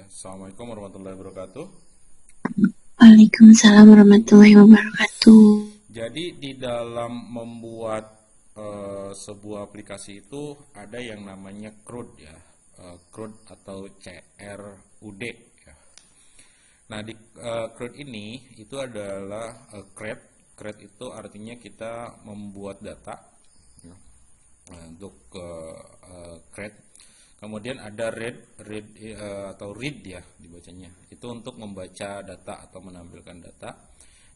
Assalamualaikum warahmatullahi wabarakatuh. Waalaikumsalam warahmatullahi wabarakatuh. Jadi di dalam membuat sebuah aplikasi itu ada yang namanya CRUD ya, CRUD atau CRUD ya. Nah di CRUD ini itu adalah CRUD. CRUD itu artinya kita membuat data ya, untuk CRUD. Kemudian ada atau read ya dibacanya. Itu untuk membaca data atau menampilkan data.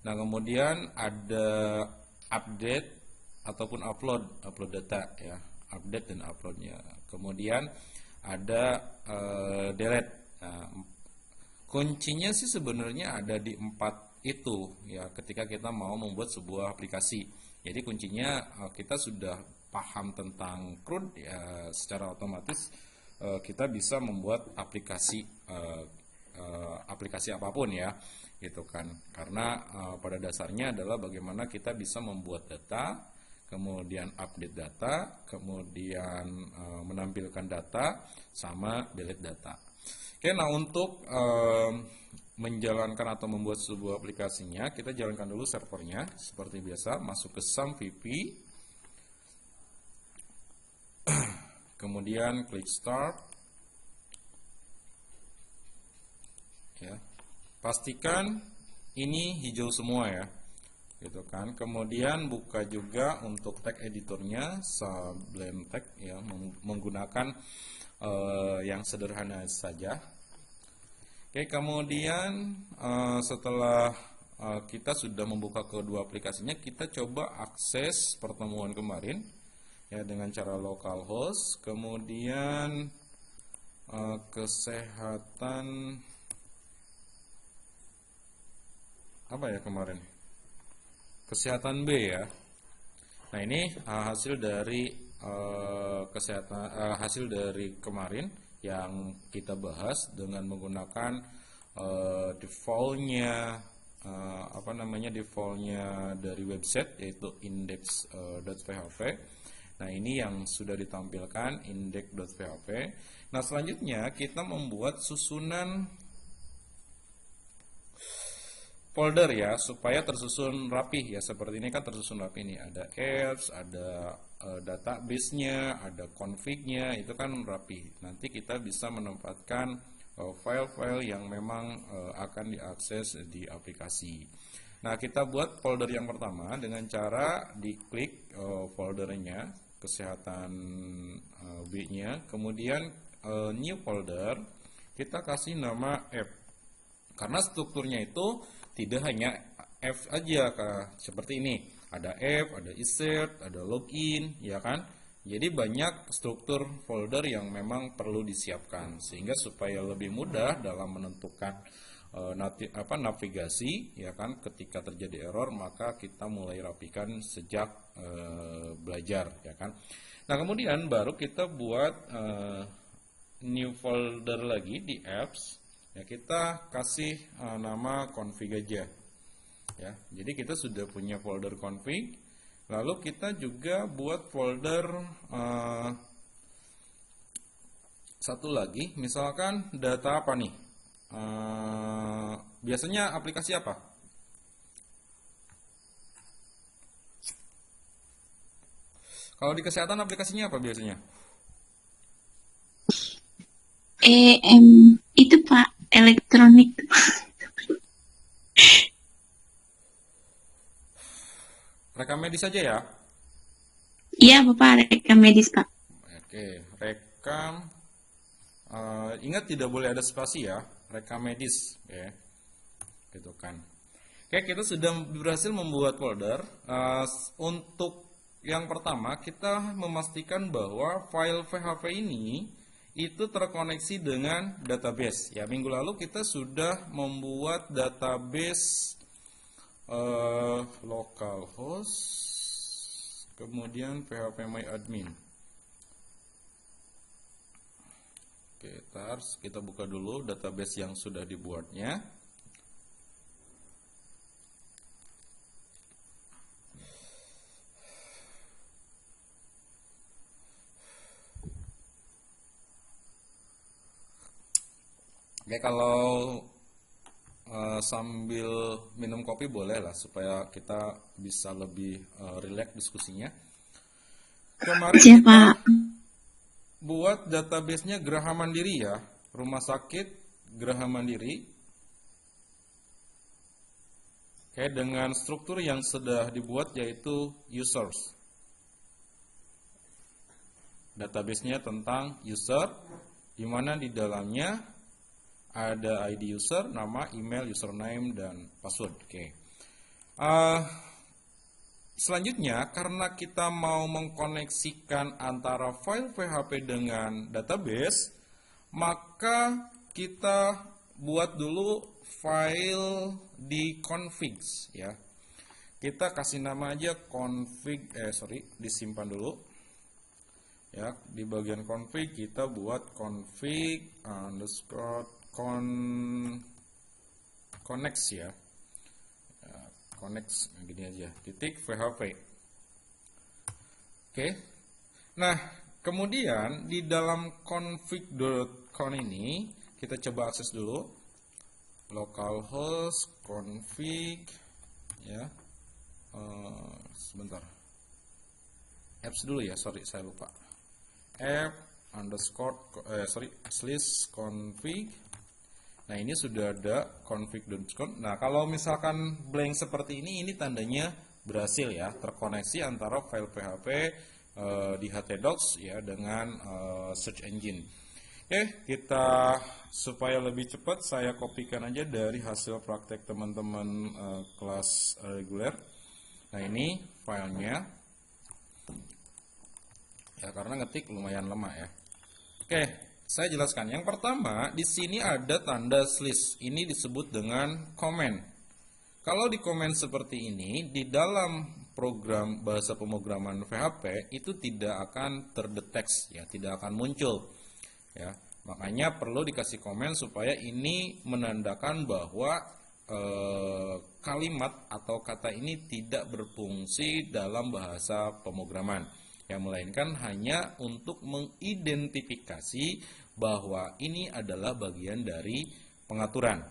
Nah, kemudian ada update ataupun upload data ya, update dan uploadnya. Kemudian ada delete. Nah, kuncinya sih sebenarnya ada di empat itu ya ketika kita mau membuat sebuah aplikasi. Jadi kuncinya kita sudah paham tentang CRUD ya secara otomatis kita bisa membuat aplikasi apapun ya gitu kan. Karena pada dasarnya adalah bagaimana kita bisa membuat data, kemudian update data, kemudian menampilkan data sama delete data. Oke, nah untuk menjalankan atau membuat sebuah aplikasinya, kita jalankan dulu servernya seperti biasa, masuk ke SAM-VP, kemudian klik Start, ya. Pastikan ini hijau semua ya, gitu kan. Kemudian buka juga untuk tag editornya, Sublime Text ya, menggunakan yang sederhana saja. Oke, kemudian setelah kita sudah membuka kedua aplikasinya, kita coba akses pertemuan kemarin ya dengan cara localhost, kemudian kesehatan apa ya kemarin? Kesehatan B ya. Nah, ini hasil dari hasil dari kemarin yang kita bahas dengan menggunakan defaultnya defaultnya dari website yaitu index.php. Nah, ini yang sudah ditampilkan index.php. Nah, selanjutnya kita membuat susunan folder ya supaya tersusun rapih ya, seperti ini kan tersusun rapih nih, ada apps, ada database-nya, ada config-nya, itu kan rapih. Nanti kita bisa menempatkan file-file yang memang akan diakses di aplikasi. Nah, kita buat folder yang pertama dengan cara diklik foldernya, kesehatan B-nya, kemudian new folder, kita kasih nama app. Karena strukturnya itu tidak hanya F aja seperti ini. Ada F, ada insert, ada login, ya kan? Jadi banyak struktur folder yang memang perlu disiapkan sehingga supaya lebih mudah dalam menentukan navigasi, ya kan? Ketika terjadi error maka kita mulai rapikan sejak belajar, ya kan? Nah, kemudian baru kita buat new folder lagi di apps. Ya, kita kasih nama config aja ya. Jadi kita sudah punya folder config, lalu kita juga buat folder satu lagi, misalkan data apa nih, biasanya aplikasi apa? Kalau di kesehatan aplikasinya apa biasanya? Itu Pak, elektronik. Rekam medis saja ya. Iya Bapak, rekam medis Pak. Oke, rekam. Ingat tidak boleh ada spasi ya, rekam medis ya, gitu kan. Oke, kita sudah berhasil membuat folder. Untuk yang pertama kita memastikan bahwa file PHP ini itu terkoneksi dengan database. Ya, minggu lalu kita sudah membuat database localhost, kemudian phpMyAdmin. Oke, kita buka dulu database yang sudah dibuatnya. Oke, kalau sambil minum kopi boleh lah supaya kita bisa lebih rileks diskusinya. Kemarin Siap, kita Pak. buat database-nya Geraha Mandiri ya, Rumah Sakit Geraha Mandiri. Oke, dengan struktur yang sudah dibuat yaitu users. Database-nya tentang user, di mana di dalamnya ada ID user, nama, email, username, dan password. Oke. Selanjutnya, karena kita mau mengkoneksikan antara file PHP dengan database, maka kita buat dulu file di configs ya. Kita kasih nama aja config, disimpan dulu. Ya, di bagian config kita buat config underscore connects ya. Connects gini aja, titik php. Oke. Nah, kemudian di dalam config.conf ini kita coba akses dulu localhost config ya. Sebentar. Apps dulu ya, sorry saya lupa. App underscore /config. Nah, ini sudah ada config.conf. Nah, kalau misalkan blank seperti ini tandanya berhasil ya, terkoneksi antara file PHP di htdocs ya dengan search engine. Oke, kita supaya lebih cepat saya kopikan aja dari hasil praktek teman-teman kelas reguler. Nah, ini filenya. Ya, karena ngetik lumayan lemah ya. Oke, saya jelaskan. Yang pertama, di sini ada tanda slash. Ini disebut dengan comment. Kalau di comment seperti ini, di dalam program bahasa pemrograman PHP itu tidak akan terdeteksi ya, tidak akan muncul. Ya, makanya perlu dikasih komen supaya ini menandakan bahwa kalimat atau kata ini tidak berfungsi dalam bahasa pemrograman. Yang melainkan hanya untuk mengidentifikasi bahwa ini adalah bagian dari pengaturan.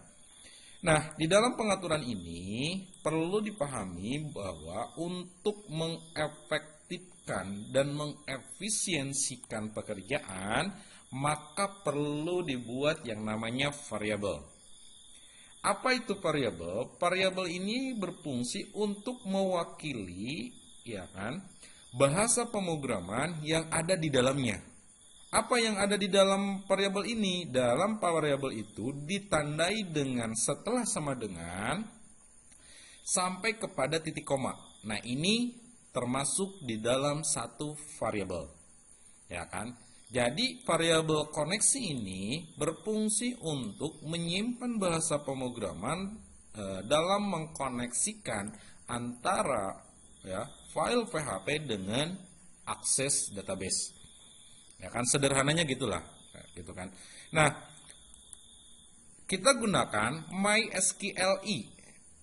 Nah, di dalam pengaturan ini perlu dipahami bahwa untuk mengefektifkan dan mengefisiensikan pekerjaan, maka perlu dibuat yang namanya variabel. Apa itu variabel? Variabel ini berfungsi untuk mewakili, ya kan, bahasa pemrograman yang ada di dalamnya. Apa yang ada di dalam variabel ini? Dalam variabel itu ditandai dengan setelah sama dengan sampai kepada titik koma. Nah, ini termasuk di dalam satu variabel. Ya kan? Jadi variabel koneksi ini berfungsi untuk menyimpan bahasa pemrograman dalam mengkoneksikan antara ya file PHP dengan akses database. Ya kan, sederhananya gitulah, gitu kan. Nah, kita gunakan MySQLi.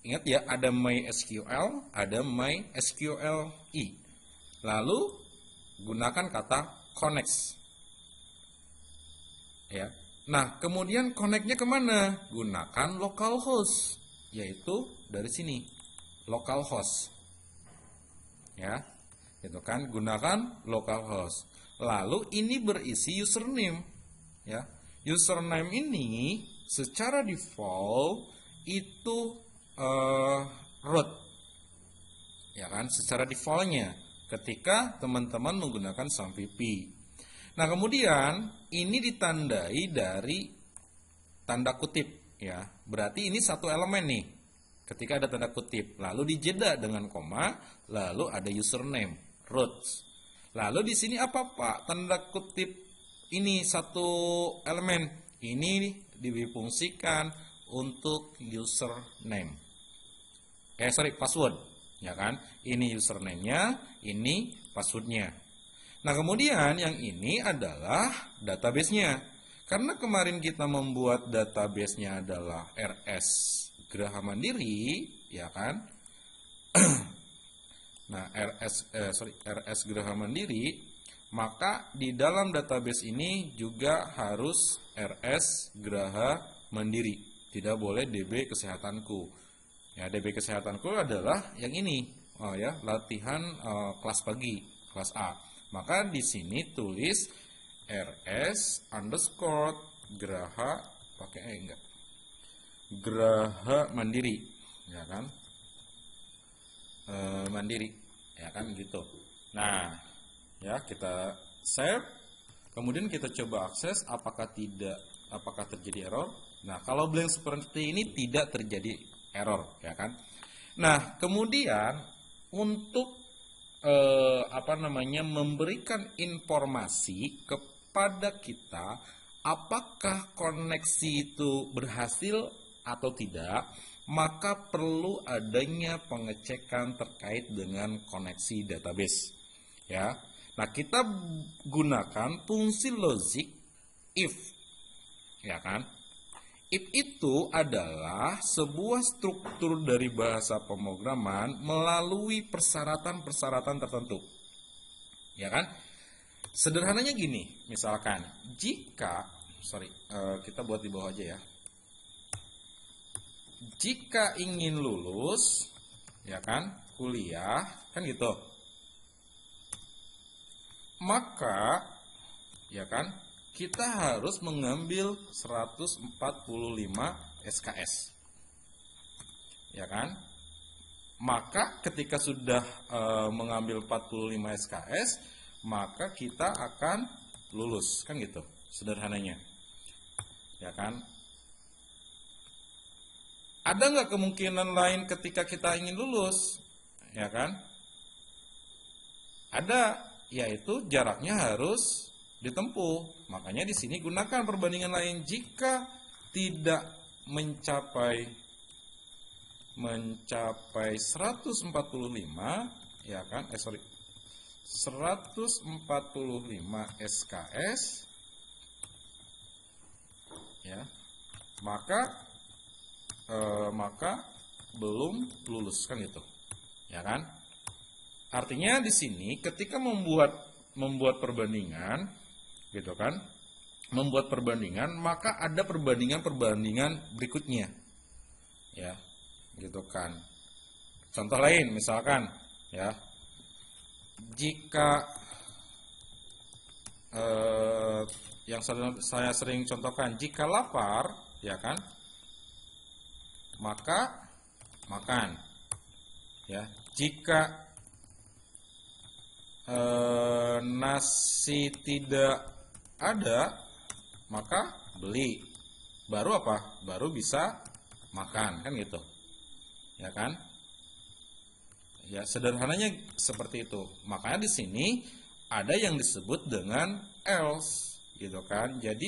Ingat ya, ada MySQL, ada MySQLi. Lalu gunakan kata connects. Ya. Nah, kemudian connect-nya kemana? Gunakan localhost, yaitu dari sini, localhost. Ya, gitu kan, gunakan localhost. Lalu ini berisi username. Ya, username ini secara default itu root. Ya kan, secara defaultnya ketika teman-teman menggunakan SAMPP. Nah, kemudian ini ditandai dari tanda kutip ya. Berarti ini satu elemen nih. Ketika ada tanda kutip, lalu dijeda dengan koma, lalu ada username, root. Lalu di sini apa Pak? Tanda kutip ini satu elemen. Ini difungsikan untuk username. Password, ya kan? Ini username-nya, ini password-nya. Nah, kemudian yang ini adalah database-nya. Karena kemarin kita membuat database-nya adalah RS Geraha Mandiri, ya kan? Nah, RS Geraha Mandiri, maka di dalam database ini juga harus RS Geraha Mandiri. Tidak boleh DB kesehatanku. Ya, DB kesehatanku adalah yang ini, ya, latihan kelas pagi, kelas A. Maka di sini tulis RS underscore Geraha pakai enggak? Geraha Mandiri, ya kan? Mandiri, ya kan gitu. Nah, ya kita save, kemudian kita coba akses apakah terjadi error. Nah, kalau blank seperti ini tidak terjadi error, ya kan. Nah, kemudian untuk memberikan informasi kepada kita apakah koneksi itu berhasil atau tidak, maka perlu adanya pengecekan terkait dengan koneksi database, ya. Nah, kita gunakan fungsi logic if, ya kan. If itu adalah sebuah struktur dari bahasa pemrograman melalui persyaratan-persyaratan tertentu, ya kan. Sederhananya gini, misalkan jika kita buat di bawah aja ya. Jika ingin lulus, ya kan, kuliah, kan gitu. Maka, ya kan, kita harus mengambil 145 SKS. Ya kan? Maka ketika sudah mengambil 45 SKS, maka kita akan lulus, kan gitu. Sederhananya. Ya kan? Ada nggak kemungkinan lain ketika kita ingin lulus? Ya kan? Ada, yaitu jaraknya harus ditempuh. Makanya di sini gunakan perbandingan lain jika tidak mencapai 145, ya kan? 145 SKS, ya, maka belum lulus, kan itu, ya kan. Artinya di sini ketika membuat perbandingan, gitu kan, maka ada perbandingan berikutnya, ya, gitu kan. Contoh lain misalkan, ya, jika yang saya sering contohkan, jika lapar, ya kan, maka makan, ya. Jika nasi tidak ada, maka beli. Baru apa? Baru bisa makan, kan gitu, ya kan? Ya, sederhananya seperti itu. Makanya di sini ada yang disebut dengan else, gitu kan? Jadi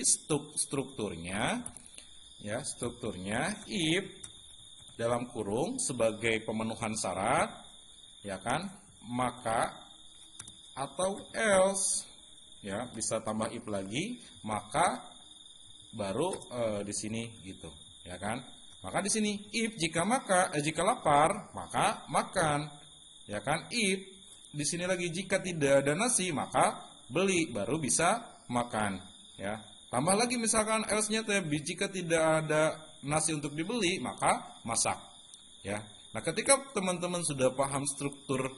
strukturnya, ya, if dalam kurung sebagai pemenuhan syarat, ya kan, maka, atau else, ya, bisa tambah if lagi, maka baru di sini gitu, ya kan. Maka di sini if jika lapar maka makan, ya kan. If di sini lagi jika tidak ada nasi maka beli, baru bisa makan, ya. Tambah lagi misalkan else-nya jika tidak ada nasi untuk dibeli, maka masak, ya. Nah, ketika teman-teman sudah paham struktur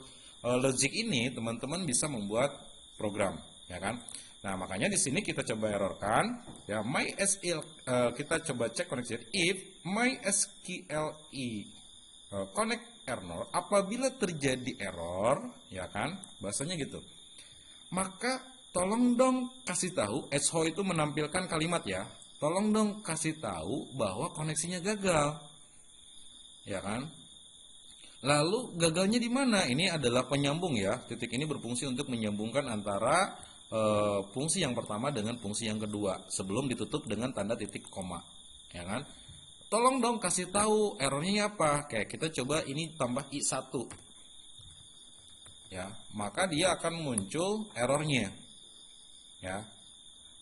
logik ini, teman-teman bisa membuat program, ya kan. Nah, makanya di sini kita coba errorkan, ya, MySQL, kita coba cek koneksi if MySQL connect error, apabila terjadi error, ya kan, bahasanya gitu. Maka tolong dong kasih tahu, SHO itu menampilkan kalimat, ya. Tolong dong kasih tahu bahwa koneksinya gagal, ya kan. Lalu gagalnya di mana? Ini adalah penyambung, ya. Titik ini berfungsi untuk menyambungkan antara fungsi yang pertama dengan fungsi yang kedua sebelum ditutup dengan tanda titik koma, ya kan. Tolong dong kasih tahu errornya apa. Kayak kita coba ini tambah I1, ya, maka dia akan muncul errornya, ya.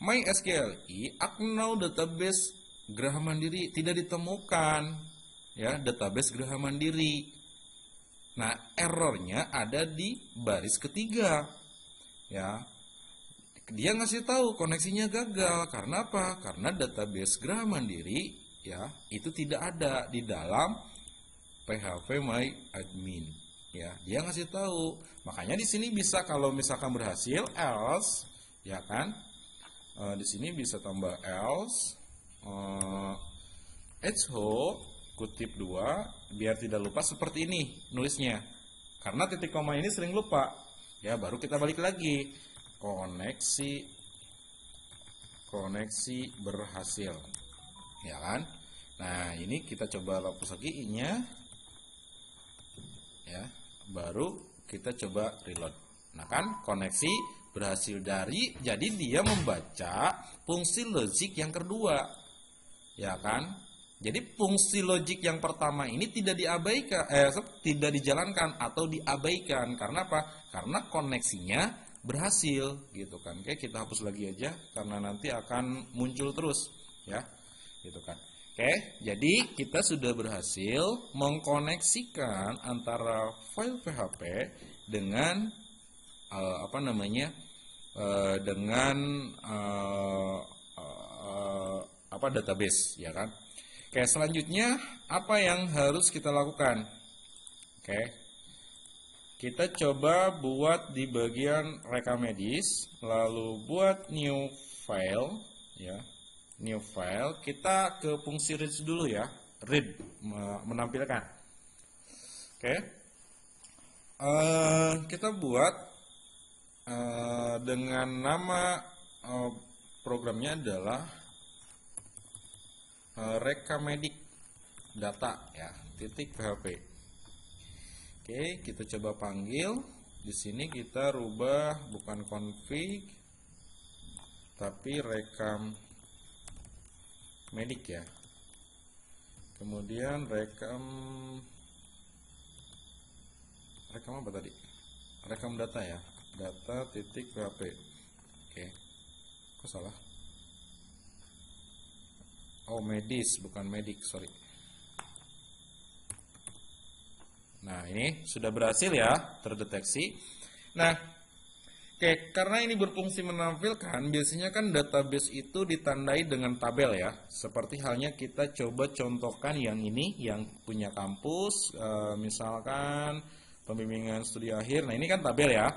MySQL Aknau database Geraha Mandiri tidak ditemukan, ya, database Geraha Mandiri. Nah, errornya ada di baris ketiga, ya. Dia ngasih tahu koneksinya gagal karena apa? Karena database Geraha Mandiri ya, itu tidak ada di dalam PHP My Admin. Ya, dia ngasih tahu. Makanya di sini bisa kalau misalkan berhasil else, ya kan? Di sini bisa tambah else echo kutip 2 biar tidak lupa seperti ini nulisnya. Karena titik koma ini sering lupa. Ya, baru kita balik lagi. Koneksi berhasil. Ya kan? Nah, ini kita coba hapus lagi i-nya. Ya, baru kita coba reload. Nah kan, koneksi berhasil jadi dia membaca fungsi logik yang kedua. Ya kan? Jadi fungsi logik yang pertama ini tidak tidak dijalankan atau diabaikan. Karena apa? Karena koneksinya berhasil gitu kan. Oke, kita hapus lagi aja karena nanti akan muncul terus ya. Gitu kan. Oke, jadi kita sudah berhasil mengkoneksikan antara file PHP dengan database, ya kan? Oke, selanjutnya apa yang harus kita lakukan? Oke, kita coba buat di bagian rekam medis, lalu buat new file, ya. New file, kita ke fungsi read dulu ya, read menampilkan. Oke, kita buat dengan nama programnya adalah Rekamedik data ya, .php. Oke, kita coba panggil. Di sini kita rubah bukan config tapi rekam medik ya. Kemudian rekam apa tadi? Rekam data ya. Data.php. Oke. Kok salah? Oh, medis bukan medik, sorry. Nah, ini sudah berhasil ya, terdeteksi. Nah, oke, karena ini berfungsi menampilkan, biasanya kan database itu ditandai dengan tabel ya. Seperti halnya kita coba contohkan yang ini, yang punya kampus, misalkan pembimbingan studi akhir. Nah, ini kan tabel ya.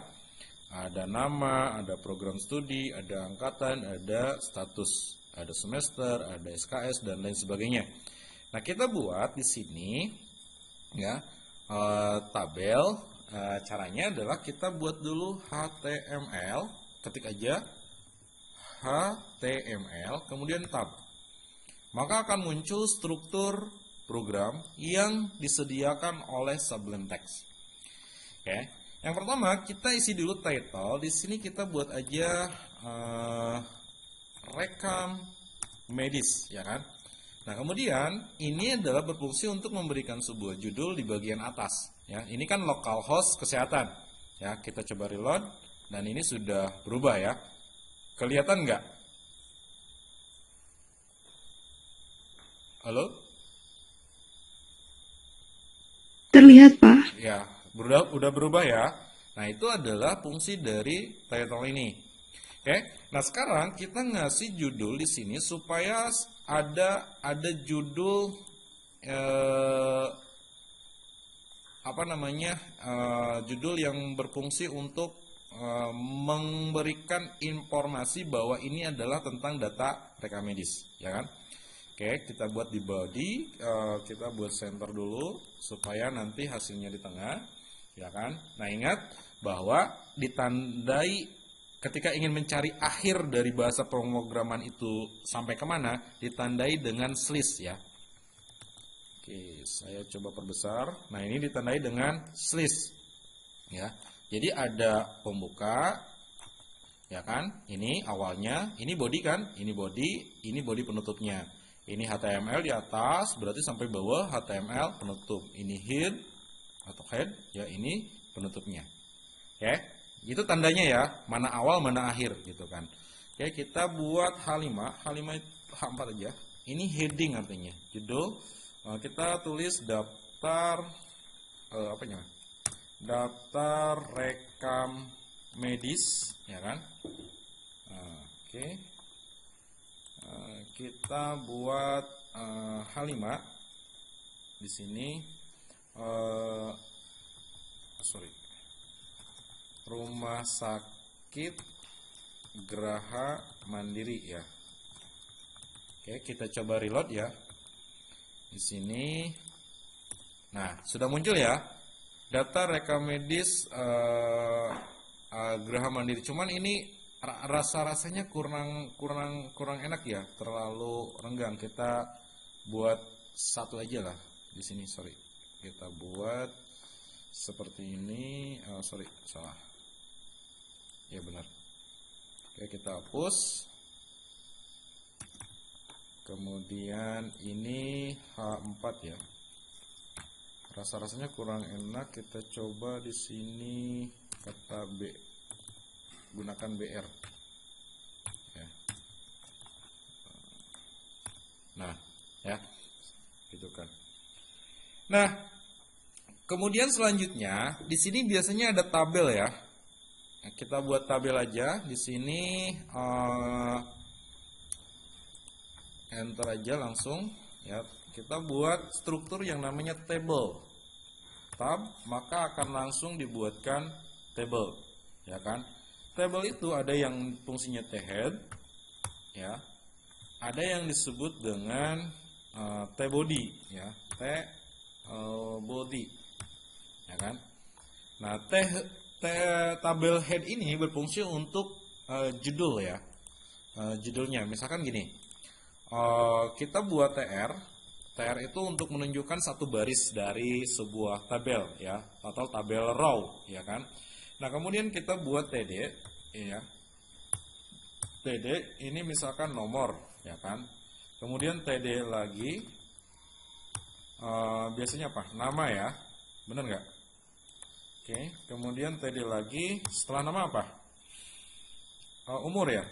Ada nama, ada program studi, ada angkatan, ada status, ada semester, ada SKS dan lain sebagainya. Nah, kita buat di sini ya tabel. Caranya adalah kita buat dulu HTML, ketik aja HTML, kemudian tab. Maka akan muncul struktur program yang disediakan oleh Sublime Text. Oke, yang pertama kita isi dulu title. Di sini kita buat aja rekam medis, ya kan? Nah, kemudian ini adalah berfungsi untuk memberikan sebuah judul di bagian atas. Ya, ini kan localhost kesehatan. Ya, kita coba reload dan ini sudah berubah ya. Kelihatan nggak? Halo? Terlihat, Pak. Ya, udah berubah ya. Nah, itu adalah fungsi dari title ini. Oke. Nah, sekarang kita ngasih judul di sini supaya ada judul judul yang berfungsi untuk memberikan informasi bahwa ini adalah tentang data rekam medis, ya kan? Oke, kita buat di body, kita buat center dulu supaya nanti hasilnya di tengah, ya kan? Nah, ingat bahwa ditandai ketika ingin mencari akhir dari bahasa pemrograman itu sampai kemana, ditandai dengan slash ya. Oke, saya coba perbesar. Nah, ini ditandai dengan slash ya. Jadi ada pembuka, ya kan? Ini awalnya, ini body kan? Ini body penutupnya. Ini HTML di atas, berarti sampai bawah HTML penutup. Ini head atau head, ya ini penutupnya. Oke. Itu tandanya ya, mana awal mana akhir gitu kan. Oke, kita buat H5 H4 aja. Ini heading artinya, judul. Kita tulis daftar daftar rekam medis, ya kan. Oke. Kita buat H5 di sini, Rumah Sakit Graha Mandiri ya. Oke, kita coba reload ya. Di sini, nah sudah muncul ya data rekam medis Graha Mandiri. Cuman ini rasanya kurang enak ya, terlalu renggang. Kita buat satu aja lah di sini. Kita buat seperti ini. Salah. Ya benar. Oke, kita hapus. Kemudian ini H4 ya. Rasanya kurang enak. Kita coba di sini kata B. Gunakan BR. Ya. Nah, ya. Gitu kan. Nah, kemudian selanjutnya di sini biasanya ada tabel ya. Nah, kita buat tabel aja di sini. Enter aja langsung ya. Kita buat struktur yang namanya table. Tab, maka akan langsung dibuatkan table, ya kan? Table itu ada yang fungsinya T-head ya. Ada yang disebut dengan T-body ya. T-body. Ya kan? Nah, tabel head ini berfungsi untuk judul ya. Judulnya misalkan gini. Kita buat TR itu untuk menunjukkan satu baris dari sebuah tabel ya, atau tabel row ya kan. Nah, kemudian kita buat TD ya. TD ini misalkan nomor ya kan. Kemudian TD lagi biasanya apa? Nama ya. Bener nggak? Oke, kemudian TD lagi setelah nama apa? Umur ya.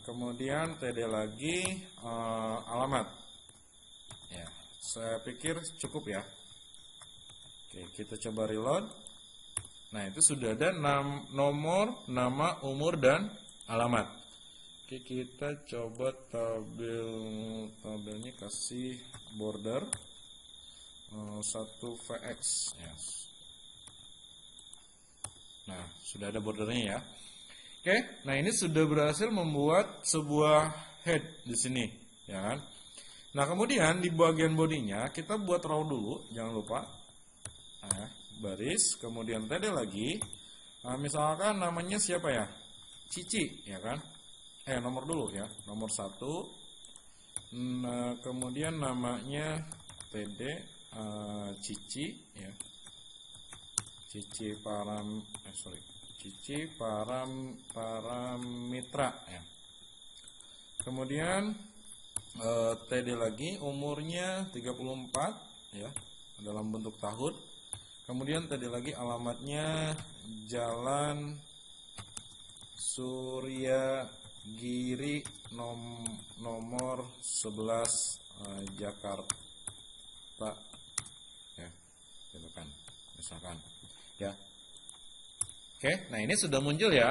Kemudian TD lagi alamat. Ya, saya pikir cukup ya. Oke, kita coba reload. Nah, itu sudah ada nomor, nama, umur, dan alamat. Oke, kita coba tabelnya kasih border 1VX. Yes. Nah, sudah ada bordernya ya. Oke, nah ini sudah berhasil membuat sebuah head di sini, ya kan? Nah, kemudian di bagian bodinya kita buat row dulu, jangan lupa. Nah, baris, kemudian TD lagi. Nah, misalkan namanya siapa ya? Cici, ya kan? Nomor dulu ya, nomor 1. Nah, kemudian namanya TD Cici, ya. Cici Paramitra ya. Kemudian TD lagi, umurnya 34 ya, dalam bentuk tahun. Kemudian TD lagi, alamatnya Jalan Surya Giri nomor 11 Jakarta ya, gitu kan, misalkan ya. Oke, nah ini sudah muncul ya,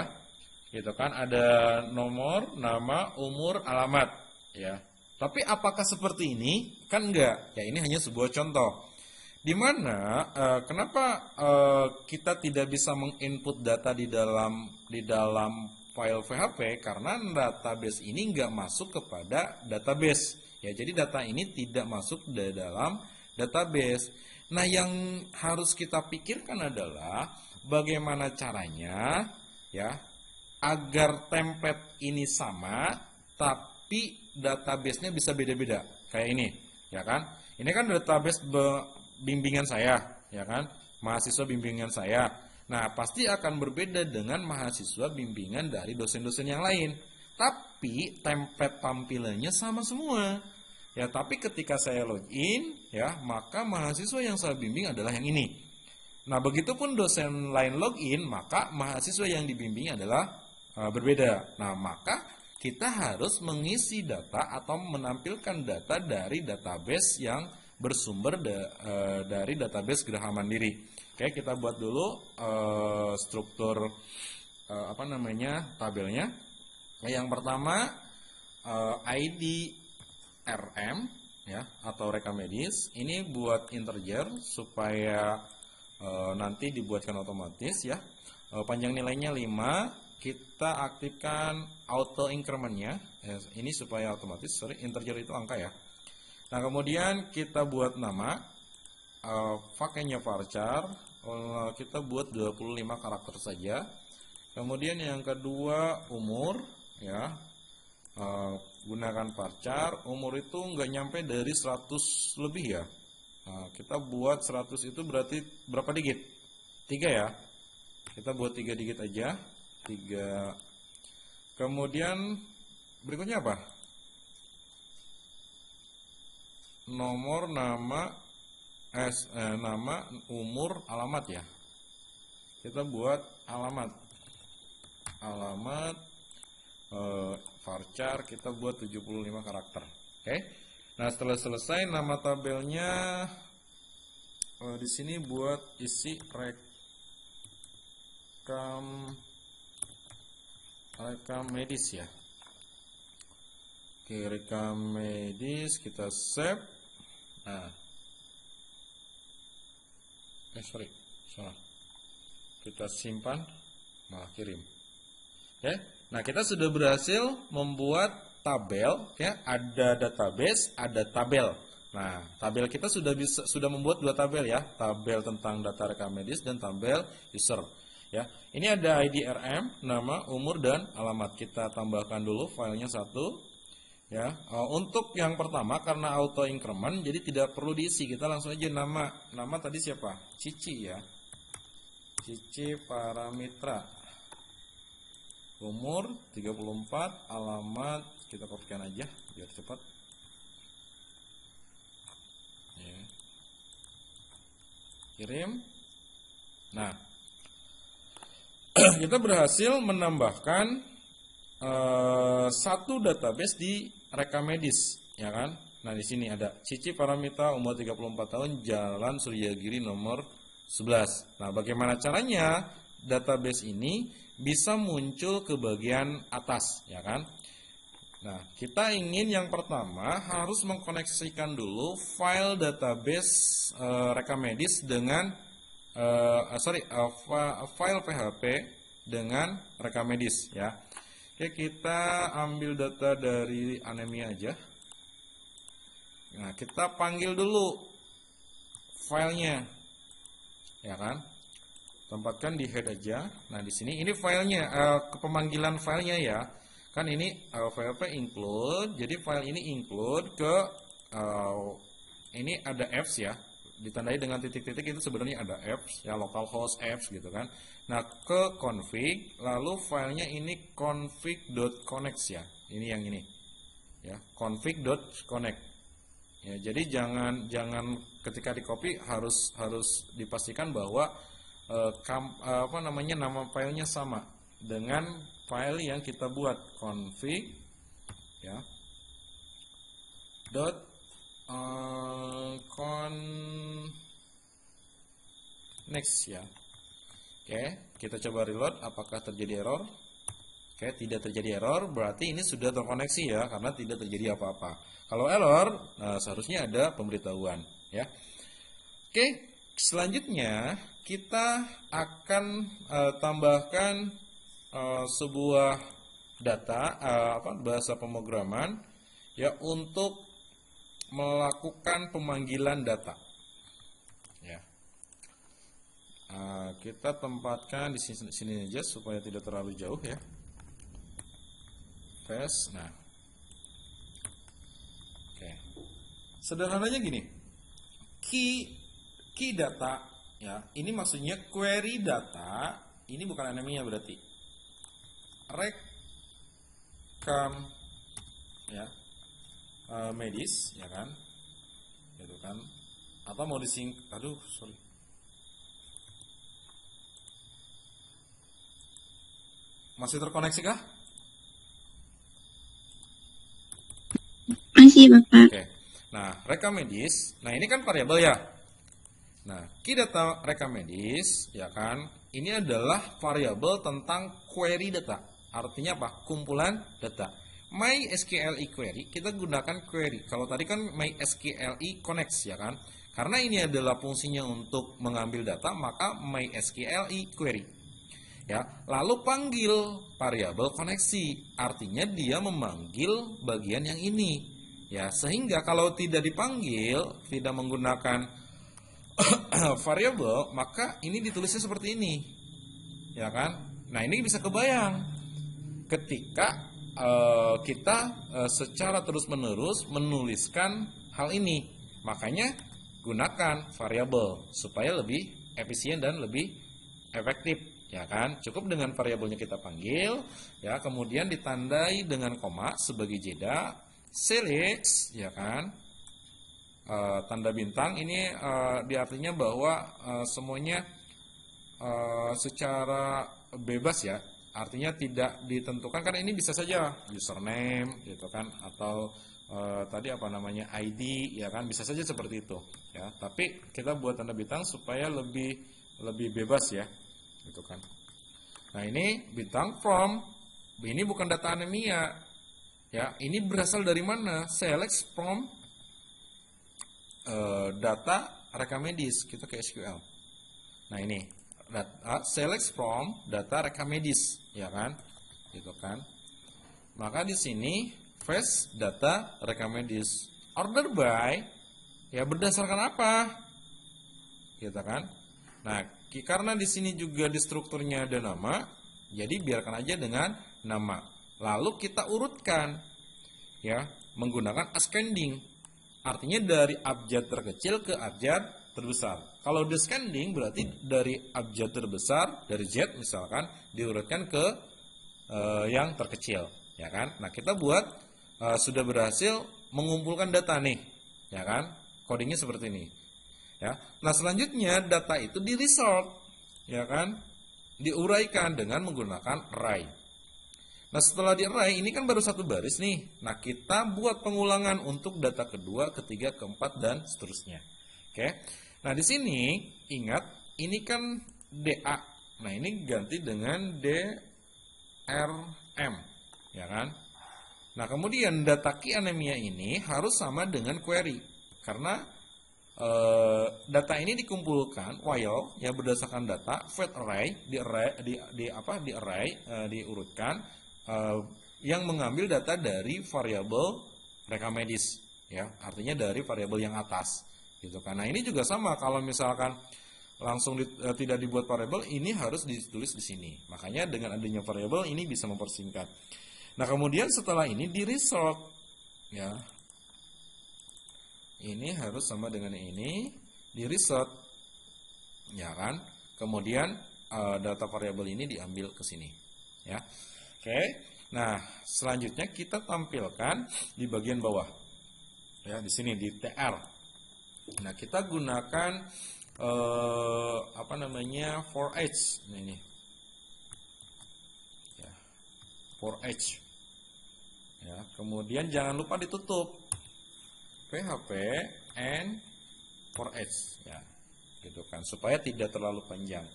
gitu kan, ada nomor, nama, umur, alamat, ya. Tapi apakah seperti ini? Kan enggak, ya ini hanya sebuah contoh. Dimana, kenapa kita tidak bisa menginput data di dalam file PHP? Karena database ini enggak masuk kepada database, ya. Jadi data ini tidak masuk di dalam database. Nah, yang harus kita pikirkan adalah bagaimana caranya ya agar template ini sama tapi database-nya bisa beda-beda. Kayak ini, ya kan? Ini kan database bimbingan saya, ya kan? Mahasiswa bimbingan saya. Nah, pasti akan berbeda dengan mahasiswa bimbingan dari dosen-dosen yang lain. Tapi template tampilannya sama semua. Ya, tapi ketika saya login, ya, maka mahasiswa yang saya bimbing adalah yang ini. Nah, begitupun dosen lain login, maka mahasiswa yang dibimbing adalah berbeda. Nah, maka kita harus mengisi data atau menampilkan data dari database yang bersumber dari database Graha Mandiri. Oke, kita buat dulu struktur tabelnya. Yang pertama ID RM ya atau rekam medis. Ini buat integer supaya nanti dibuatkan otomatis ya. Panjang nilainya 5. Kita aktifkan auto increment-nya. Ya, ini supaya otomatis, integer itu angka ya. Nah, kemudian kita buat nama, pakainya varchar, kita buat 25 karakter saja. Kemudian yang kedua umur, ya, gunakan varchar, umur itu nggak nyampe dari 100 lebih ya. Nah, kita buat 100 itu berarti berapa digit? 3 ya. Kita buat 3 digit aja. 3. Kemudian berikutnya apa? Nomor, nama, nama, umur, alamat ya. Kita buat alamat. Varchar kita buat 75 karakter. Oke. Nah, setelah selesai nama tabelnya di sini buat isi rekam medis ya. Oke, rekam medis kita save. Nah, salah. Kita simpan, malah kirim. Oke. Nah, kita sudah berhasil membuat tabel ya, ada database, ada tabel. Nah, tabel kita sudah membuat 2 tabel ya, tabel tentang data rekam medis dan tabel user. Ya, ini ada ID RM, nama, umur dan alamat. Kita tambahkan dulu filenya 1. Ya, untuk yang pertama karena auto increment, jadi tidak perlu diisi. Kita langsung aja nama. Nama tadi siapa? Cici ya. Cici Paramitra. Umur 34, alamat kita kopikan aja biar cepat. Ya. Kirim. Nah, kita berhasil menambahkan satu database di rekam medis, ya kan? Nah, di sini ada Cici Paramita, umur 34 tahun, Jalan Suryagiri nomor 11. Nah, bagaimana caranya database ini bisa muncul ke bagian atas, ya kan? Nah, kita ingin yang pertama harus mengkoneksikan dulu file database rekam medis dengan file PHP dengan rekam medis ya. Oke, kita ambil data dari anemia aja. Nah, kita panggil dulu filenya, ya kan? Tempatkan di head aja. Nah, di sini ini filenya, pemanggilan filenya ya. Kan ini PHP include, jadi file ini include ke ini ada apps ya. Ditandai dengan titik-titik itu sebenarnya ada apps ya, localhost apps gitu kan. Nah, ke config, lalu filenya ini config.connect ya. Ini yang ini. Ya, config.connect. Ya, jadi jangan ketika di copy harus dipastikan bahwa nama filenya sama dengan file yang kita buat, config ya. Next ya. Oke, kita coba reload, apakah terjadi error? Oke, tidak terjadi error, berarti ini sudah terkoneksi ya, karena tidak terjadi apa-apa. Kalau error, nah, seharusnya ada pemberitahuan ya. Oke, selanjutnya kita akan tambahkan sebuah data bahasa pemrograman ya untuk melakukan pemanggilan data. Ya. Kita tempatkan di sini aja supaya tidak terlalu jauh ya. Paste. Nah, oke. Sederhananya gini, key data ya. Ini maksudnya query data. Ini bukan anemia berarti. Rekam ya. Medis ya kan, gitu kan, atau mau dising, masih terkoneksi kah? Masih, Bapak. Oke. Nah, rekam medis, nah ini kan variabel ya. Nah, key data rekam medis ya kan, ini adalah variabel tentang query data artinya apa? Kumpulan data. MySQLi query kita gunakan query. Kalau tadi kan MySQLi connects ya kan. Karena ini adalah fungsinya untuk mengambil data, maka MySQLi query. Ya, lalu panggil variabel koneksi, artinya dia memanggil bagian yang ini. Ya, sehingga kalau tidak dipanggil, tidak menggunakan variabel, maka ini ditulisnya seperti ini. Ya kan? Nah, ini bisa kebayang ketika kita secara terus-menerus menuliskan hal ini. Makanya gunakan variabel supaya lebih efisien dan lebih efektif, ya kan? Cukup dengan variabelnya kita panggil, ya, kemudian ditandai dengan koma sebagai jeda, select, ya kan? Tanda bintang ini artinya bahwa semuanya secara bebas ya, artinya tidak ditentukan, karena ini bisa saja username gitu kan, atau tadi apa namanya ID ya kan, bisa saja seperti itu ya, tapi kita buat tanda bintang supaya lebih bebas ya gitu kan. Nah, ini bintang from, ini bukan data anemia ya, ini berasal dari mana? Select from data rekam medis, kita ke SQL. Nah, ini select from data rekam medis, ya kan, gitu kan. Maka di sini fetch data rekam medis, order by, ya berdasarkan apa, gitu kan. Nah, karena di sini juga di strukturnya ada nama, jadi biarkan aja dengan nama. Lalu kita urutkan, ya, menggunakan ascending, artinya dari abjad terkecil ke abjad terbesar. Kalau descending berarti dari abjad terbesar, dari Z misalkan, diurutkan ke yang terkecil, ya kan. Nah, kita buat sudah berhasil mengumpulkan data nih, ya kan. Codingnya seperti ini, ya. Nah, selanjutnya data itu di resort, ya kan, diuraikan dengan menggunakan array. Nah, setelah di array ini kan baru satu baris nih. Nah, kita buat pengulangan untuk data kedua, ketiga, keempat, dan seterusnya. Oke. Nah, di sini ingat ini kan DA. Nah, ini ganti dengan DRM, ya kan? Nah, kemudian data key anemia ini harus sama dengan query, karena data ini dikumpulkan while ya berdasarkan data fetch array, diurutkan yang mengambil data dari variabel rekam medis, ya, artinya dari variabel yang atas, gitu kan. Nah, ini juga sama, kalau misalkan langsung tidak dibuat variabel, ini harus ditulis di sini. Makanya dengan adanya variabel ini bisa mempersingkat. Nah, kemudian setelah ini di resort, ya, ini harus sama dengan ini di resort, ya kan. Kemudian data variabel ini diambil ke sini, ya. Oke, nah selanjutnya kita tampilkan di bagian bawah, ya, di sini di TR. Nah, kita gunakan apa namanya for each, nah ini, ya, for each, ya. Kemudian jangan lupa ditutup PHP and for each, ya, gitu kan, supaya tidak terlalu panjang.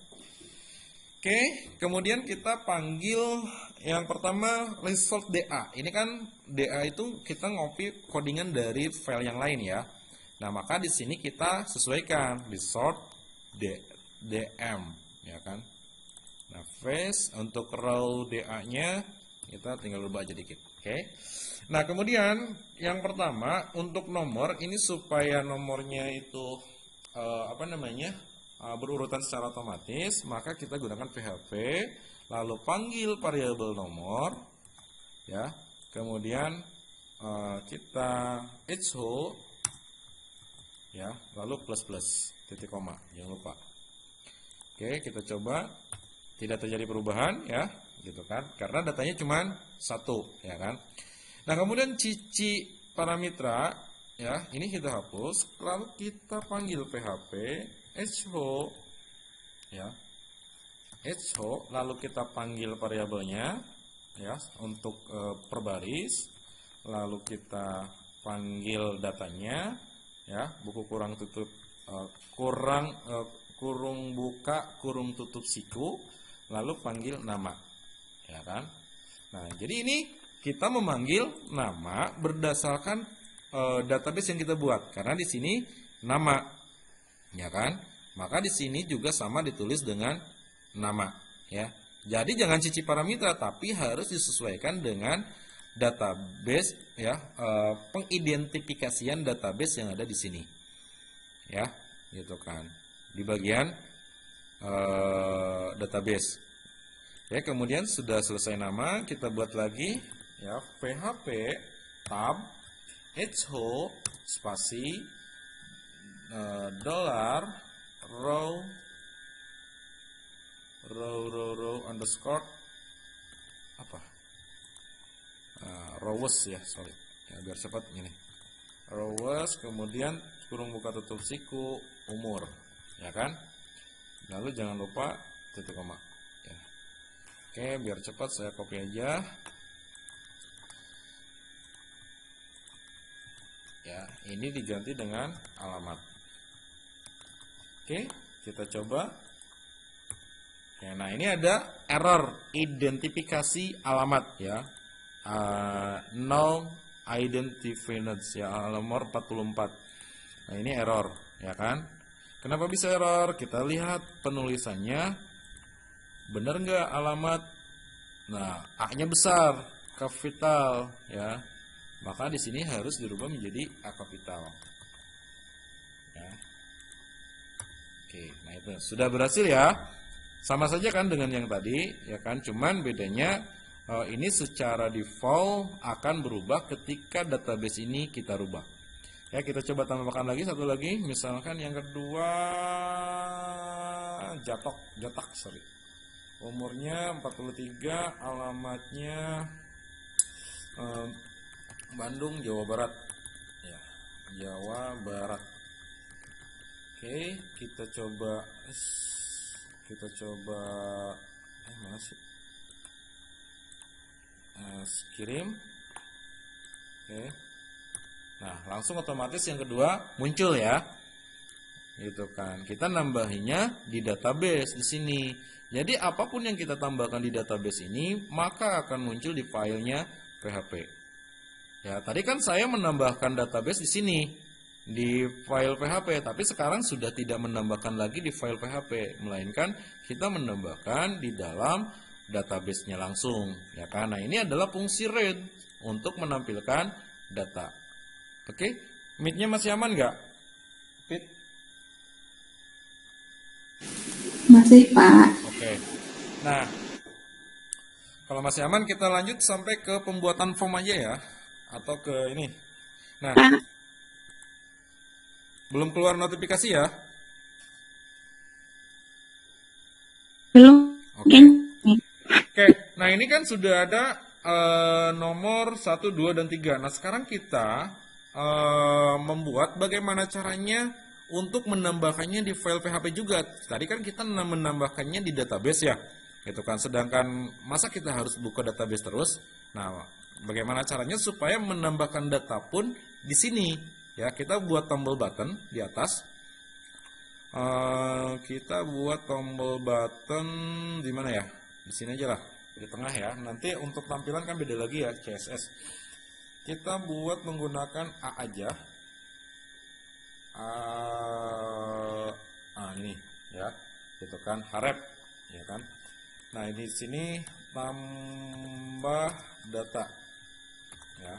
Oke, kemudian kita panggil yang pertama result DA. Ini kan DA itu kita ngopi codingan dari file yang lain ya. Nah, maka di sini kita sesuaikan result DM, ya kan. Nah, face untuk row DA-nya kita tinggal rubah aja dikit. Oke. Nah, kemudian yang pertama untuk nomor ini supaya nomornya itu apa namanya? Berurutan secara otomatis, maka kita gunakan PHP, lalu panggil variabel nomor, ya, kemudian kita echo, ya, lalu plus titik koma, jangan lupa. Oke, kita coba, tidak terjadi perubahan, ya, gitu kan, karena datanya cuma satu, ya kan. Nah, kemudian cici paramitra, ya, ini kita hapus, lalu kita panggil PHP echo, ya, echo, lalu kita panggil variabelnya, ya, untuk per baris, lalu kita panggil datanya, ya, buku kurang tutup kurung buka kurung tutup siku, lalu panggil nama, ya kan. Nah, jadi ini kita memanggil nama berdasarkan database yang kita buat, karena di sini nama, ya kan? Maka di sini juga sama ditulis dengan nama, ya. Jadi jangan cici paramita, tapi harus disesuaikan dengan database, ya, pengidentifikasian database yang ada di sini, ya, gitu kan, di bagian database. Ya, kemudian sudah selesai nama, kita buat lagi, ya, PHP tab ho spasi dollar row underscore apa, rows, ya, sorry, ya, biar cepat ini, rows, kemudian kurung buka tutup siku, umur, ya kan, lalu jangan lupa titik koma, ya. Oke, biar cepat saya copy aja, ya, ini diganti dengan alamat. Oke, kita coba. Ya, nah ini ada error identifikasi alamat, ya, no identified, ya, nomor 44. Nah ini error, ya kan. Kenapa bisa error? Kita lihat penulisannya, benar nggak alamat? Nah, A-nya besar, kapital, ya. Maka di sini harus dirubah menjadi A kapital. Ya. Oke, nah itu sudah berhasil, ya. Sama saja kan dengan yang tadi, ya kan? Cuman bedanya ini secara default akan berubah ketika database ini kita rubah. Ya, kita coba tambahkan lagi satu lagi, misalkan yang kedua Jatak, sorry. Umurnya 43, alamatnya Bandung, Jawa Barat. Ya, Jawa Barat. Oke, kita coba mana sih? Kirim. Oke. Nah, langsung otomatis yang kedua muncul, ya. Gitu kan. Kita nambahinya di database di sini. Jadi apapun yang kita tambahkan di database ini, maka akan muncul di filenya PHP. Ya, tadi kan saya menambahkan database di sini di file PHP, tapi sekarang sudah tidak menambahkan lagi di file PHP, melainkan kita menambahkan di dalam database-nya langsung, ya kan? Nah, ini adalah fungsi read untuk menampilkan data. Oke, Meet-nya masih aman nggak? Pit? Masih, Pak. Oke. Nah, kalau masih aman kita lanjut sampai ke pembuatan form aja, ya, atau ke ini. Nah, Pak, belum keluar notifikasi, ya? belum. Oke. Mungkin. Oke, nah ini kan sudah ada nomor 1, 2, dan 3. Nah, sekarang kita membuat bagaimana caranya untuk menambahkannya di file PHP juga. Tadi kan kita menambahkannya di database, ya. Gitu kan. Sedangkan masa kita harus buka database terus? Nah, bagaimana caranya supaya menambahkan data pun di sini? Ya, kita buat tombol button di atas. Kita buat tombol button di mana, ya? Di sini aja lah, di tengah, ya. Nanti untuk tampilan kan beda lagi, ya, CSS. Kita buat menggunakan A aja. Ini, ya. Gitu kan, harep, ya kan. Nah, ini di sini tambah data. Ya.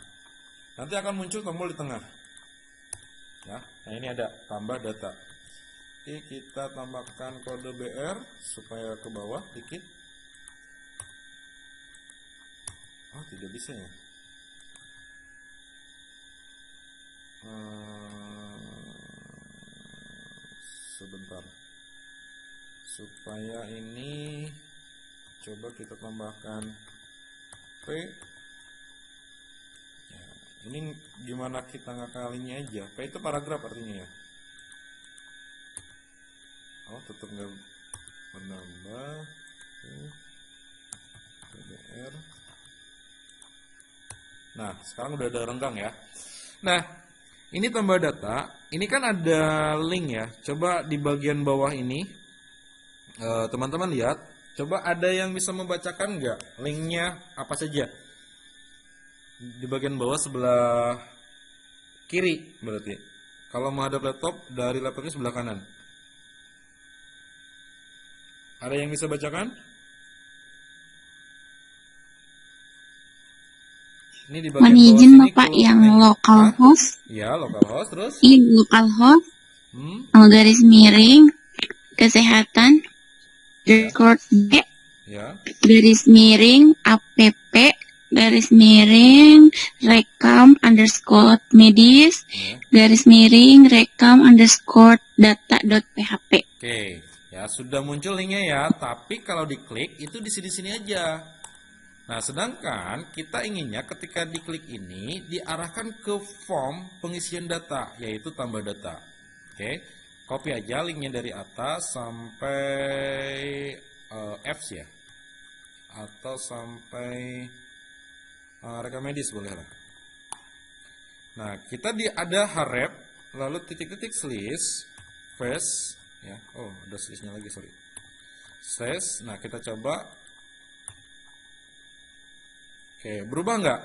Nanti akan muncul tombol di tengah. Ya, nah ini ada tambah data. Oke, kita tambahkan kode BR supaya ke bawah dikit. Oh, tidak bisa, ya. Sebentar. Supaya ini coba kita tambahkan P. Ini gimana kita ngakalinya aja. P itu paragraf artinya, ya. Oh, tetap nggak menambah. BR. Nah, sekarang udah ada renggang, ya. Nah, ini tambah data. Ini kan ada link, ya. Coba di bagian bawah ini, teman-teman lihat. Coba ada yang bisa membacakan nggak linknya apa saja? Di bagian bawah sebelah kiri berarti. Kalau menghadap laptop, dari laptopnya sebelah kanan. Ada yang bisa bacakan? Ini di bagian Mohon bawah izin sini Bapak clue yang link. Hah? localhost. Ya, localhost terus. Ini localhost, Hmm, garis miring, kesehatan, ya, record D, ya. garis miring, app, garis miring, rekam underscore medis, Ya. garis miring, rekam underscore data.php. Oke, ya sudah muncul linknya ya. Tapi kalau diklik itu di sini-sini aja. Nah, sedangkan kita inginnya ketika diklik ini diarahkan ke form pengisian data, yaitu tambah data. Oke, copy aja linknya dari atas sampai apps ya, atau sampai rekam medis boleh lah. Nah, kita ada harep, lalu titik-titik slash, face, ya. Oh, ada slashnya lagi, sorry. Slash, nah kita coba. Oke, berubah nggak?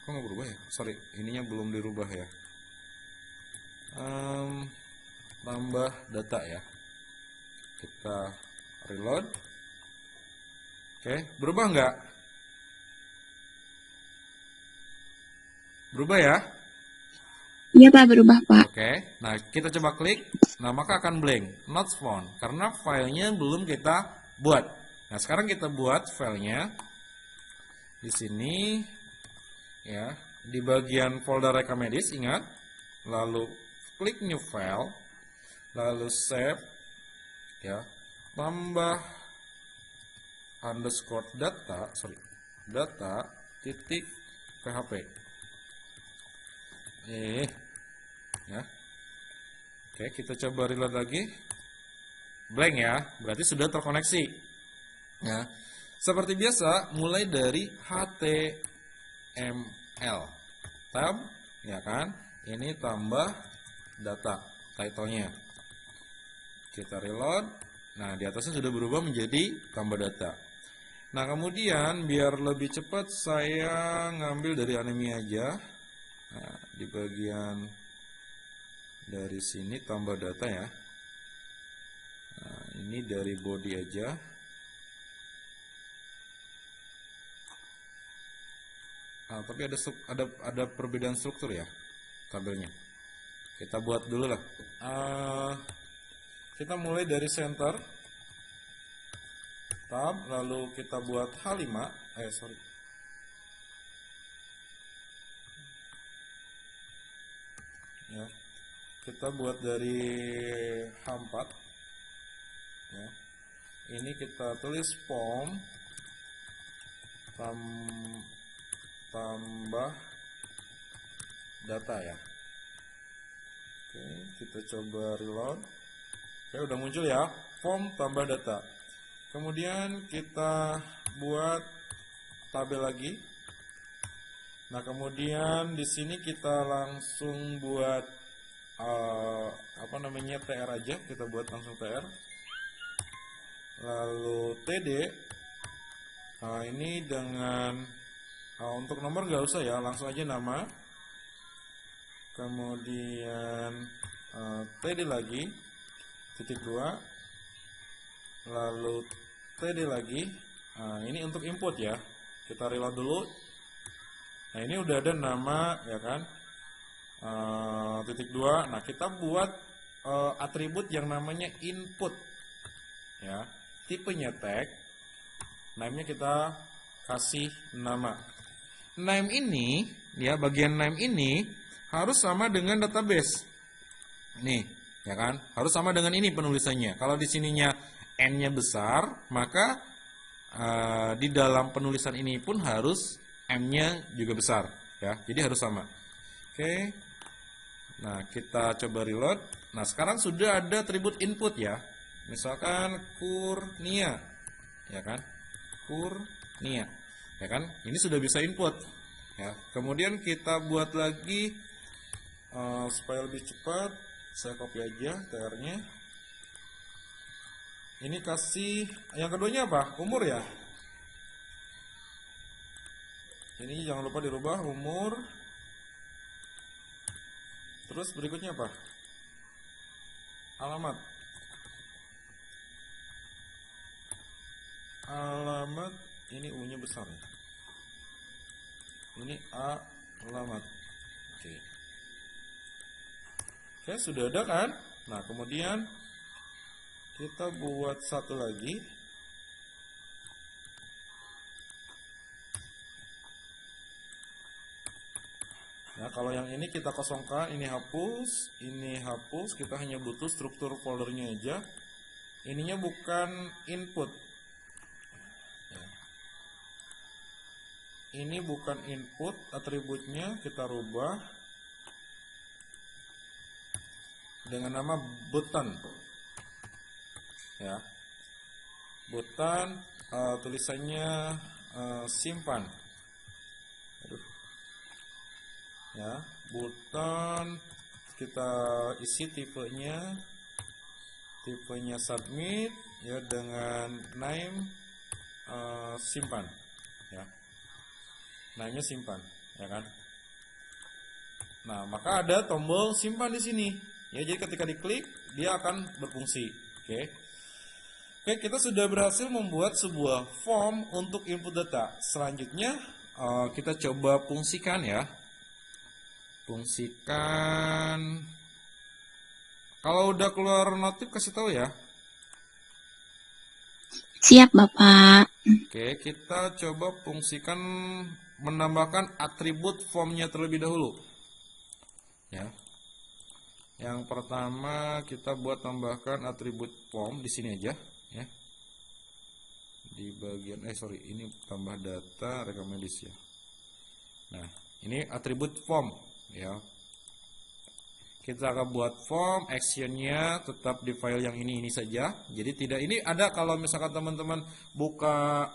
Kok nggak berubah ya? Sorry, ininya belum dirubah ya. Tambah data ya. Kita reload. Oke, berubah nggak? Berubah ya? Iya Pak, berubah Pak. Oke, nah kita coba klik. Nah, maka akan blank, not found, karena filenya belum kita buat. Nah, sekarang kita buat filenya. Di sini ya, di bagian folder rekam medis ingat, lalu klik new file, lalu save ya, tambah underscore data titik php ya. Oke, kita coba reload lagi, blank ya, berarti sudah terkoneksi ya. Seperti biasa, mulai dari HTML tab, ya kan? Ini tambah data, title-nya. Kita reload. Nah, di atasnya sudah berubah menjadi tambah data. Nah, kemudian biar lebih cepat saya ngambil dari anemia aja. Nah, di bagian dari sini tambah data ya. Nah, ini dari body aja. Tapi ada perbedaan struktur ya tabelnya. Kita buat dulu lah. Kita mulai dari center tab, lalu kita buat H5. Ya, kita buat dari H4 ya. Ini kita tulis form tambah data ya. Oke, kita coba reload. Oke, udah muncul ya, form tambah data. Kemudian kita buat tabel lagi. Nah, kemudian di sini kita langsung buat TR aja. Kita buat langsung TR. Lalu TD. Nah, ini dengan untuk nomor nggak usah ya, langsung aja nama. Kemudian TD lagi, titik 2, lalu TD lagi. Nah, ini untuk input ya. Kita reload dulu. Nah, ini udah ada nama ya kan, titik 2. Nah, kita buat atribut yang namanya input ya. Tipenya tag. Name-nya kita kasih nama. Name ini ya, bagian name ini harus sama dengan database. Nih, ya kan? Harus sama dengan ini penulisannya. Kalau di sininya N-nya besar, maka di dalam penulisan ini pun harus M-nya juga besar, ya. Jadi harus sama. Oke. Nah, kita coba reload. Nah, sekarang sudah ada atribut input ya. Misalkan Kurnia, ya kan? Kurnia. Ya kan, ini sudah bisa input ya. Kemudian kita buat lagi supaya lebih cepat, saya copy aja TR-nya Ini kasih yang keduanya apa? Umur ya. Ini jangan lupa dirubah umur. Terus berikutnya apa? Alamat. Alamat ini U-nya besar ya. Ini alamat. Oke. Oke, sudah ada kan? Nah, kemudian kita buat satu lagi. Nah, kalau yang ini kita kosongkan, ini hapus, kita hanya butuh struktur foldernya aja. Ininya bukan input. Ya. Ini bukan input, atributnya kita rubah dengan nama button. Ya. Button, tulisannya simpan. Ya, button kita isi tipenya submit ya, dengan name simpan ya, name-nya simpan ya kan. Nah, maka ada tombol simpan di sini ya, jadi ketika diklik dia akan berfungsi. Oke, kita sudah berhasil membuat sebuah form untuk input data. Selanjutnya kita coba fungsikan ya. Fungsikan. Kalau udah keluar notif kasih tahu ya. Siap, Bapak. Oke, kita coba fungsikan menambahkan atribut formnya terlebih dahulu. Ya. Yang pertama kita buat tambahkan atribut form di sini aja ya. Di bagian ini tambah data rekam medis ya. Nah, ini atribut form ya. Kita akan buat form, actionnya tetap di file yang ini saja. Jadi tidak, ini ada kalau misalkan teman-teman buka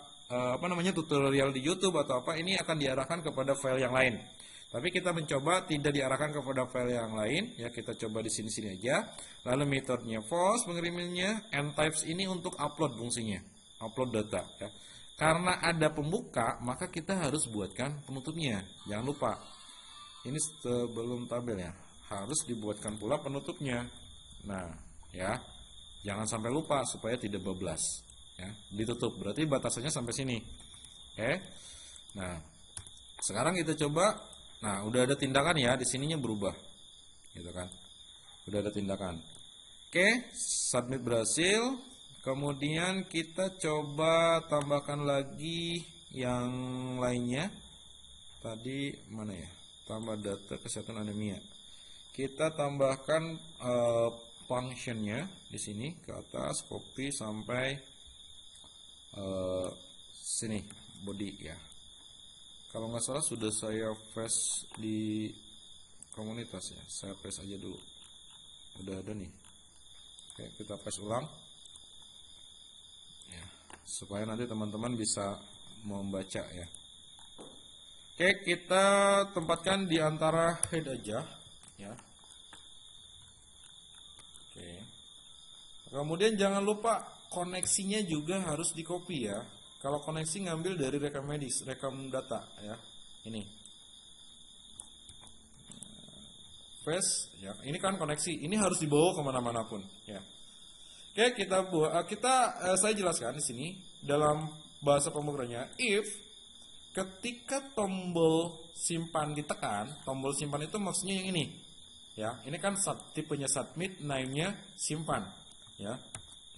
tutorial di YouTube atau apa, ini akan diarahkan kepada file yang lain. Tapi kita mencoba tidak diarahkan kepada file yang lain ya. Kita coba di sini aja. Lalu metodenya false pengirimannya, and types ini untuk upload fungsinya, upload data ya. Karena ada pembuka, maka kita harus buatkan penutupnya. Jangan lupa. Ini sebelum tabel ya, harus dibuatkan pula penutupnya. Nah, ya, jangan sampai lupa supaya tidak bablas. Ya, ditutup. Berarti batasannya sampai sini. Oke. Nah, sekarang kita coba. Nah, udah ada tindakan ya, di sininya berubah, gitu kan? Udah ada tindakan. Oke, submit berhasil. Kemudian kita coba tambahkan lagi yang lainnya. Tadi mana ya? Tambah data kesehatan anemia. Kita tambahkan functionnya di sini ke atas, copy sampai sini body ya. Kalau nggak salah sudah saya paste di komunitas ya. Saya paste aja dulu. Udah ada nih. Oke, kita paste ulang. Ya, supaya nanti teman-teman bisa membaca ya. Oke, kita tempatkan di antara head aja ya. Oke. Kemudian jangan lupa koneksinya juga harus di copy ya. Kalau koneksi ngambil dari rekam medis, rekam data ya. Ini. Paste ya. Ini kan koneksi. Ini harus dibawa kemana-mana pun ya. Oke, saya jelaskan di sini dalam bahasa pemrogramannya, if ketika tombol simpan ditekan, tombol simpan itu maksudnya yang ini. Ya, ini kan tipenya submit, name-nya simpan. Ya.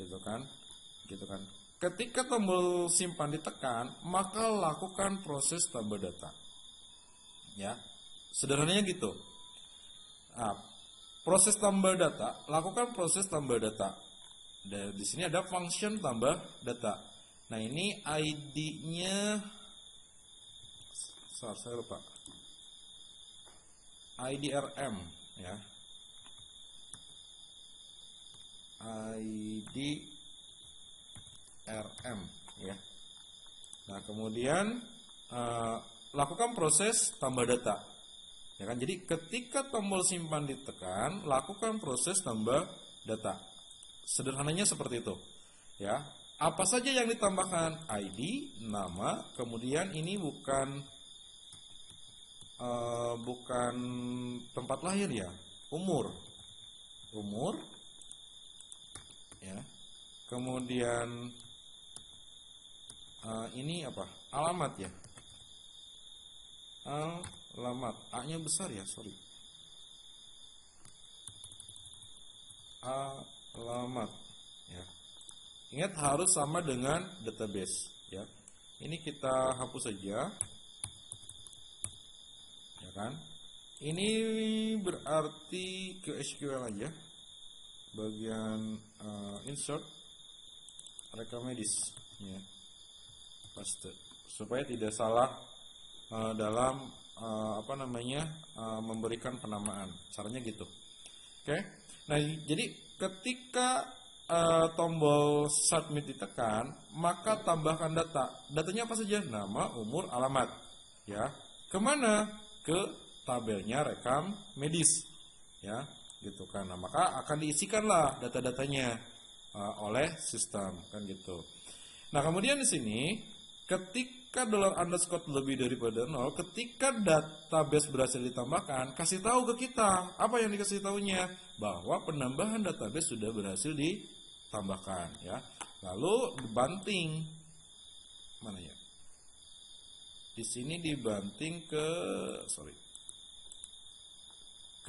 Gitu kan? Ketika tombol simpan ditekan, maka lakukan proses tambah data. Ya. Sederhananya gitu. Nah, proses tambah data, lakukan proses tambah data. Dan di sini ada function tambah data. Nah, ini ID-nya saya lupa. IDRM ya. IDRM ya. Nah, kemudian lakukan proses tambah data. Ya kan? Jadi ketika tombol simpan ditekan, lakukan proses tambah data. Sederhananya seperti itu. ya. Apa saja yang ditambahkan? ID, nama, kemudian ini bukan tempat lahir ya, umur, ya. Kemudian ini apa? Alamat ya, alamat, A-nya besar ya, sorry. Alamat, ya. Ingat harus sama dengan database, ya. Ini kita hapus saja, ya kan? Ini berarti ke SQL aja, bagian insert rekam medis, ya. Paste, supaya tidak salah dalam memberikan penamaan. Caranya gitu. Oke. Nah, jadi ketika tombol submit ditekan, maka tambahkan data. Datanya apa saja? Nama, umur, alamat. Ya. Kemana? Ke tabelnya rekam medis. Ya, gitu kan. Nah, maka akan diisikanlah data-datanya oleh sistem, kan gitu. Nah, kemudian di sini ketika $_ lebih daripada 0, ketika database berhasil ditambahkan, kasih tahu ke kita. Apa yang dikasih tahunya? Bahwa penambahan database sudah berhasil ditambahkan, ya. Lalu dibanting. Mana ya? Di sini dibanting ke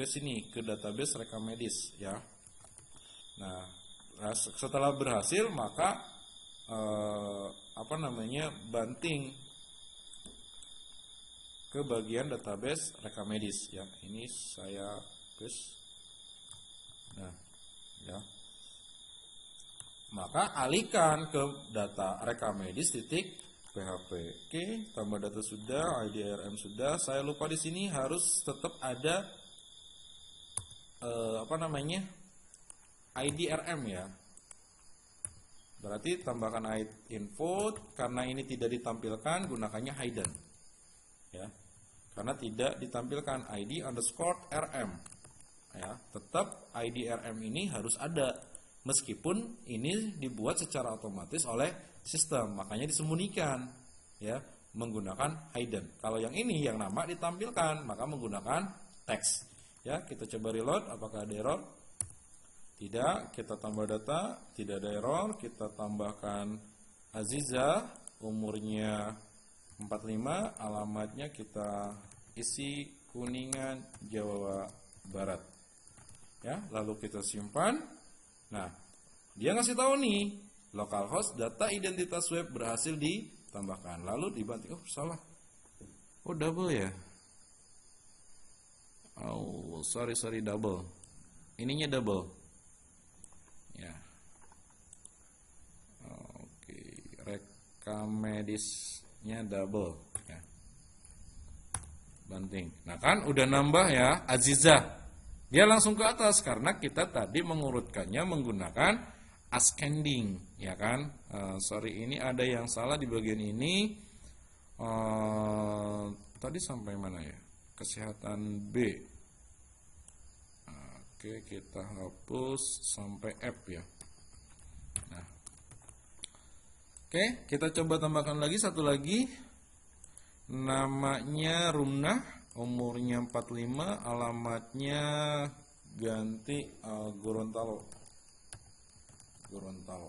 sini, ke database rekam medis, ya. Nah, setelah berhasil maka banting ke bagian database rekam medis, ya. Ini saya hapus. Nah, ya. Maka alihkan ke data rekam medis titik PHP. Oke, tambah data sudah, ID RM sudah. Saya lupa di sini harus tetap ada ID RM, ya. Berarti tambahkan info, karena ini tidak ditampilkan, gunakannya hidden, ya. Karena tidak ditampilkan ID_RM, ya. Tetap ID RM ini harus ada, meskipun ini dibuat secara otomatis oleh sistem, makanya disembunyikan, ya, menggunakan hidden. Kalau yang ini, yang nama ditampilkan, maka menggunakan teks, ya. Kita coba reload, apakah ada error? Tidak. Kita tambah data, tidak ada error. Kita tambahkan Aziza, umurnya 45, alamatnya kita isi Kuningan, Jawa Barat, ya. Lalu kita simpan. Nah, dia ngasih tahu nih, localhost data identitas web berhasil ditambahkan. Lalu dibanting. Oh, salah. Oh, double ya. Oh, sorry double. Ininya double. Ya. Oke, rekam medisnya double, ya. Banting. Nah, kan udah nambah ya, Aziza. Dia langsung ke atas karena kita tadi mengurutkannya menggunakan ascending, ya kan? Sorry, ini ada yang salah di bagian ini. Tadi sampai mana ya? Kesehatan B. Oke, kita hapus sampai F, ya. Nah, oke, kita coba tambahkan lagi satu lagi. Namanya Rumnah, umurnya 45, alamatnya ganti Gorontalo,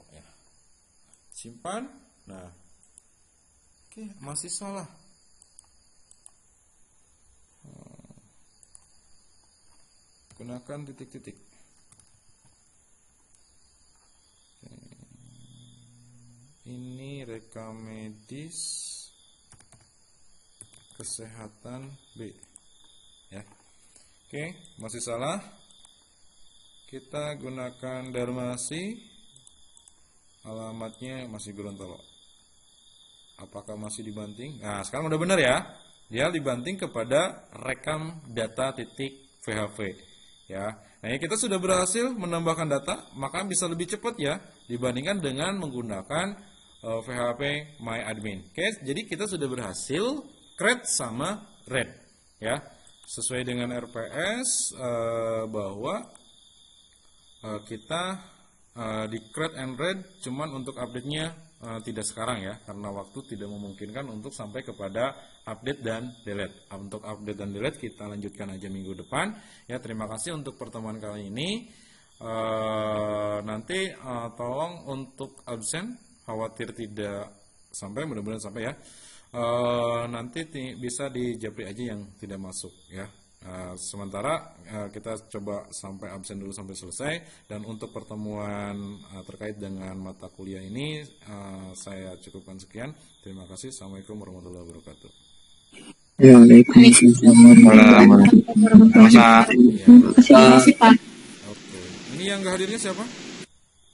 ya. Simpan. Nah, oke, masih salah. Gunakan titik-titik. Ini rekam medis kesehatan B, ya. Oke, masih salah. Kita gunakan Darmasi, alamatnya masih Gorontalo. Apakah masih dibanting? Nah, sekarang udah benar ya. Dia dibanting kepada rekam data titik PHP. Ya, nah ya, kita sudah berhasil menambahkan data, maka bisa lebih cepat ya dibandingkan dengan menggunakan PHP MyAdmin. Oke, jadi kita sudah berhasil create sama read, ya, sesuai dengan RPS bahwa kita di create and read, cuman untuk update-nya tidak sekarang ya, karena waktu tidak memungkinkan untuk sampai kepada update dan delete. Untuk update dan delete kita lanjutkan aja minggu depan ya. Terima kasih untuk pertemuan kali ini. Nanti tolong untuk absen, khawatir tidak sampai, mudah-mudahan sampai ya. Nanti bisa di japri aja yang tidak masuk ya. Sementara kita coba sampai absen dulu sampai selesai. Dan untuk pertemuan terkait dengan mata kuliah ini saya cukupkan sekian. Terima kasih. Assalamualaikum warahmatullahi wabarakatuh. Waalaikumsalam warahmatullahi wabarakatuh. Terima kasih Pak. Oke. Ini yang nggak hadirnya siapa?